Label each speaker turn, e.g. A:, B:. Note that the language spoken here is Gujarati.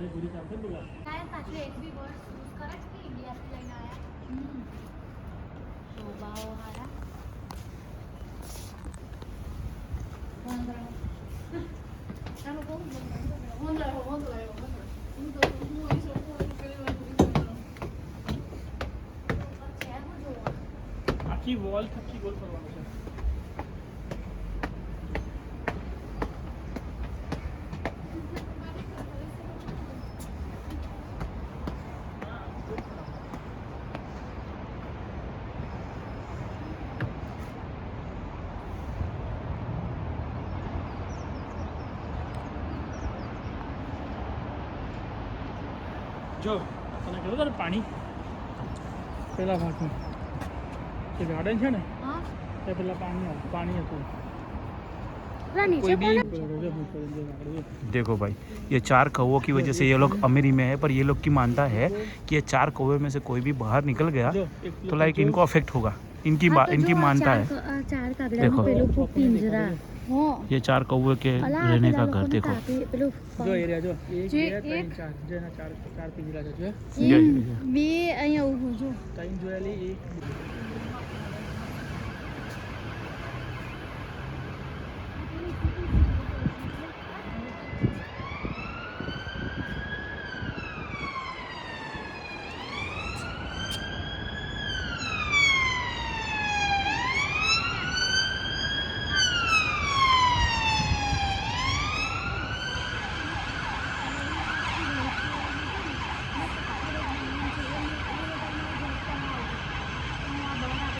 A: પાછું એક બી વર્ષ યુઝ કરે છે કે ઇન્ડિયાથી લઈને આવ્યા શોભાઓ હારા
B: આખી વોલ થકી ગોલ કરવાનું છે. જો તને કહ્યું તારે પાણી પેલા ભાગમાં જે ગાર્ડન છે ને
A: હા
B: તે પેલા પાણી હતું
A: नीचे
C: देखो भाई, ये 4 कौवों की वजह से ये लोग अमीरी में है, पर ये लोग की मानता है कि ये 4 कौवे में से कोई भी बाहर निकल गया तो लाइक इनको अफेक्ट होगा. इनकी मानता है.
A: चार कागड़ा
C: देखो.
A: में पेलो पिंजरा हो
C: ये 4 कौवे के रहने का घर देखो.
A: पेलो
B: જો એરિયા જો
A: જે
B: એક બે
A: એક-
B: 3 4 જેના 4 પિંજરા છે જો
C: ये-
A: બે અહીંયા ઊભું જો
B: ટાઈમ જોયેલી એક